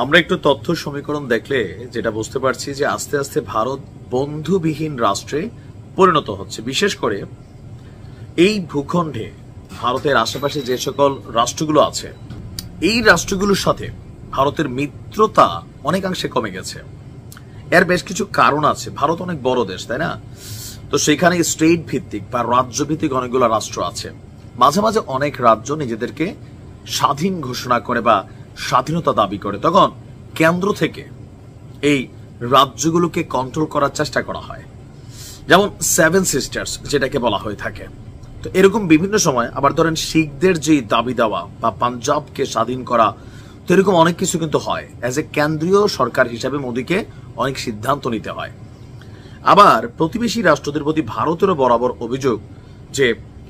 আমরা একটু তথ্য সমীকরণ দেখলে যেটা বুঝতে পারছি যে আস্তে আস্তে ভারত বন্ধুবিহীন রাষ্ট্রে পরিণত হচ্ছে। বিশেষ করে এই ভূখণ্ডে ভারতের আশেপাশে যে সকল রাষ্ট্রগুলো আছে, এই রাষ্ট্রগুলোর সাথে ভারতের মিত্রতা অনেকাংশে কমে গেছে। এর বেশ কিছু কারণ আছে। ভারত অনেক বড় দেশ, তাই না? তো সেখানে স্টেট ভিত্তিক বা রাজ্য ভিত্তিক অনেকগুলো রাষ্ট্র আছে। মাঝে মাঝে অনেক রাজ্য নিজেদেরকে স্বাধীন ঘোষণা করে বা স্বাধীনতা দাবি করে, তখন কেন্দ্র থেকে এই রাজ্যগুলোকে কন্ট্রোল করার চেষ্টা করা হয়, যেমন সেভেন সিস্টার্স যেটাকে বলা হয়ে থাকে। তো এরকম বিভিন্ন সময় আবার ধরেন শিখদের যে দাবি দেওয়া বা পাঞ্জাবকে স্বাধীন করা, তো এরকম অনেক কিছু কিন্তু হয়। অ্যাজ এ কেন্দ্রীয় সরকার হিসাবে মোদীকে অনেক সিদ্ধান্ত নিতে হয়। আবার প্রতিবেশী রাষ্ট্রদের প্রতি ভারতেরও বরাবর অভিযোগ যে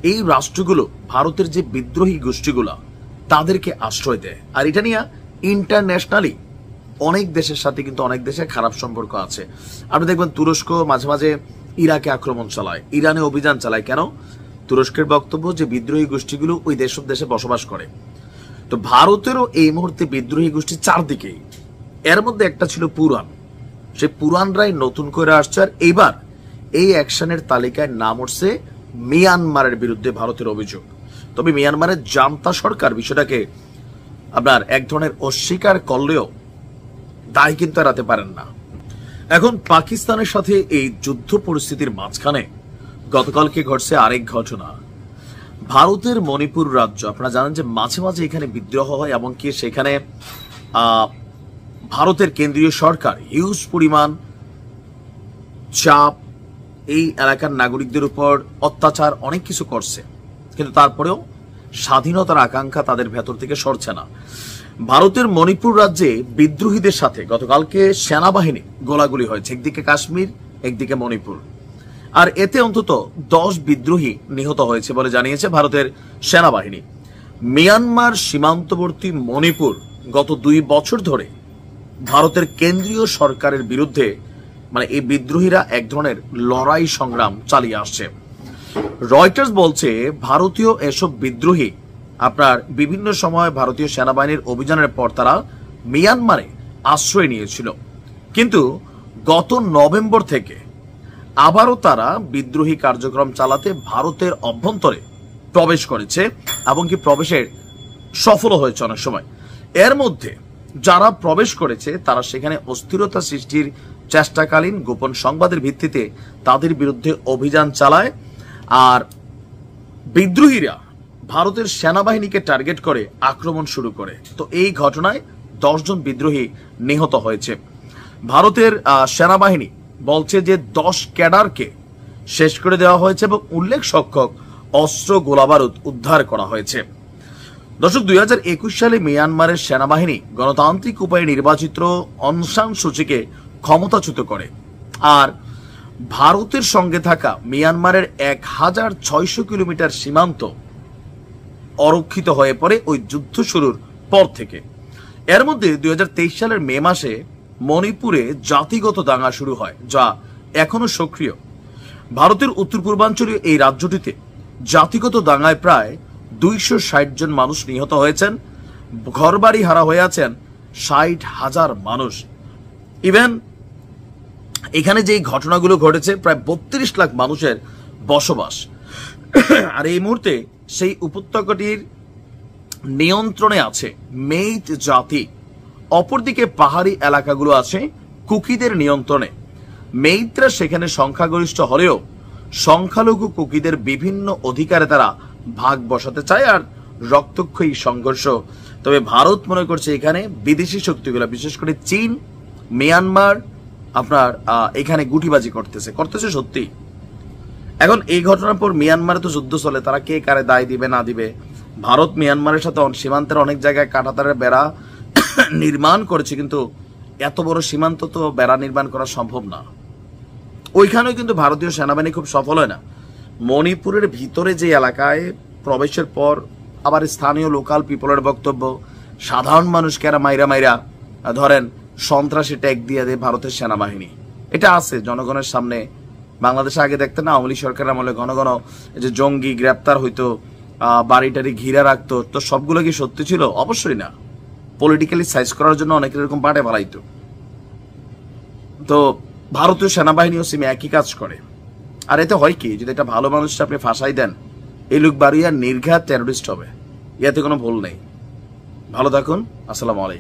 এই রাষ্ট্রগুলো ভারতের যে বিদ্রোহী গোষ্ঠীগুলো তাদেরকে আশ্রয় দেয়। আর এটা নিয়ে ইন্টারন্যাশনালি অনেক দেশের সাথে কিন্তু অনেক দেশের খারাপ সম্পর্ক আছে। আপনি দেখবেন তুরস্ক মাঝে মাঝে ইরাকে আক্রমণ চালায়, ইরানে অভিযান চালায়। কেন? তুরস্কের বক্তব্য যে বিদ্রোহী গোষ্ঠীগুলো ওই দেশে বসবাস করে। তো ভারতেরও এই মুহূর্তে বিদ্রোহী গোষ্ঠী চারদিকেই। এর মধ্যে একটা ছিল পুরান, সে পুরানরাই নতুন করে আসছে। আর এইবার এই অ্যাকশনের তালিকায় নাম উঠছে মিয়ানমারের বিরুদ্ধে ভারতের অভিযোগ। তবে মিয়ানমারের জান্তা সরকার বিষয়টাকে আপনার এক ধরনের অস্বীকার করলেও দায় কিন্তু এড়াতে পারেন না। এখন পাকিস্তানের সাথে এই যুদ্ধ পরিস্থিতির মাঝখানে গতকালকে ঘটছে আরেক ঘটনা। ভারতের মণিপুর রাজ্য, আপনারা জানেন যে মাঝে মাঝে এখানে বিদ্রোহ হয়, এমনকি সেখানে ভারতের কেন্দ্রীয় সরকার হিউজ পরিমাণ চাপ, এই এলাকার নাগরিকদের উপর অত্যাচার অনেক কিছু করছে, কিন্তু তারপরেও স্বাধীনতার আকাঙ্ক্ষা তাদের ভেতর থেকে সরছে না। ভারতের মণিপুর রাজ্যে বিদ্রোহীদের সাথে গতকালকে সেনাবাহিনী গোলাগুলি হয়েছে, একদিকে কাশ্মীর একদিকে মণিপুর। আর এতে অন্তত 10 বিদ্রোহী নিহত হয়েছে বলে জানিয়েছে ভারতের সেনাবাহিনী। মিয়ানমার সীমান্তবর্তী মণিপুর গত 2 বছর ধরে ভারতের কেন্দ্রীয় সরকারের বিরুদ্ধে এই বিদ্রোহীরা এক ধরনের লড়াই সংগ্রাম চালিয়ে আসছে। রয়টার্স বলছে ভারতীয় এসব বিদ্রোহী আপনার বিভিন্ন সময় ভারতীয় সেনাবাহিনীর অভিযানের পর তারা মিয়ানমারে আশ্রয় নিয়েছিল, কিন্তু গত নভেম্বর থেকে আবারও তারা বিদ্রোহী কার্যক্রম চালাতে ভারতের অভ্যন্তরে প্রবেশ করেছে, এমনকি প্রবেশের সফল হয়েছে অনেক সময়। এর মধ্যে যারা প্রবেশ করেছে তারা সেখানে অস্থিরতা সৃষ্টির চেষ্টাকালীন গোপন সংবাদের ভিত্তিতে তাদের বিরুদ্ধে অভিযান চালায়। আর বিদ্রোহীরা ভারতের সেনাবাহিনীকে টার্গেট করে আক্রমণ শুরু করে। তো এই ঘটনায় 10 জন বিদ্রোহী নিহত হয়েছে। ভারতের সেনাবাহিনী বলছে যে 10 ক্যাডারকে শেষ করে দেওয়া হয়েছে এবং উল্লেখ সংখ্যক অস্ত্র গোলাবারুদ উদ্ধার করা হয়েছে। দর্শক, 2021 সালে মিয়ানমারের সেনাবাহিনী গণতান্ত্রিক উপায়ে নির্বাচিত অং সান সুচিকে ক্ষমতাচ্যুত করে। আর ভারতের সঙ্গে থাকা মিয়ানমারের 1600 কিলোমিটার সীমান্ত অরক্ষিত হয়ে পড়ে ওই যুদ্ধ শুরুর পর থেকে। এর মধ্যে 2023 সালের মে মাসে মণিপুরে জাতিগত দাঙ্গা শুরু হয়, যা এখনো সক্রিয়। ভারতের উত্তর পূর্বাঞ্চলীয় এই রাজ্যটিতে জাতিগত দাঙ্গায় প্রায় 260 জন মানুষ নিহত হয়েছেন, ঘরবাড়ি হারা হয়ে আছেন 60,000 মানুষ। ইভেন এখানে যে ঘটনাগুলো ঘটেছে প্রায় 32 লাখ মানুষের বসবাস। আর এই মুহূর্তে সেই উপত্যকাটির নিয়ন্ত্রণে আছে মেইত জাতি, অপরদিকে পাহাড়ি এলাকাগুলো আছে কুকিদের নিয়ন্ত্রণে। মেইতরা সেখানে সংখ্যাগরিষ্ঠ হলেও সংখ্যালঘু কুকিদের বিভিন্ন অধিকারে তারা ভাগ বসাতে চায়, আর রক্তক্ষয়ী সংঘর্ষ। তবে ভারত মনে করছে এখানে বিদেশি শক্তিগুলো, বিশেষ করে চীন, মিয়ানমার আপনার এখানে গুটিবাজি করতেছে সত্যি। এখন এই ঘটনার পর মিয়ানমারে তো যুদ্ধ চলে, তারা কে কারে দায় দিবে না দিবে। ভারত মিয়ানমারের সাথে সীমান্তের অনেক জায়গায় কাঁটাতারের বেড়া নির্মাণ করেছে, কিন্তু এত বড় সীমান্ত তো বেড়া নির্মাণ করা সম্ভব না। ওইখানেও কিন্তু ভারতীয় সেনাবাহিনী খুব সফল হয় না। মণিপুরের ভিতরে যে এলাকায় প্রবেশের পর আবার স্থানীয় লোকাল পিপলের বক্তব্য, সাধারণ মানুষকে এরা মাইরা ধরেন সন্ত্রাসী ট্যাগ দিয়ে দেয় ভারতের সেনাবাহিনী। এটা আছে জনগণের সামনে। বাংলাদেশে আগে দেখতেন না, আওয়ামী লীগ সরকারের আমলে ঘন ঘন যে জঙ্গি গ্রেপ্তার হইতো, বাড়িটারি ঘিরে রাখতো, তো সবগুলো কি সত্যি ছিল? অবশ্যই না। পলিটিক্যালি সাইজ করার জন্য অনেকের এরকম বাটে বাড়াইতো। তো ভারতীয় সেনাবাহিনীও সেমি একই কাজ করে। আর এতে হয় কি, যদি একটা ভালো মানুষটা আপনি ফাঁসাই দেন, এই লোক বাড়িয়া নির্ঘাত টেরোরিস্ট হবে, ইয়াতে কোনো ভুল নেই। ভালো থাকুন, আসসালামু আলাইকুম।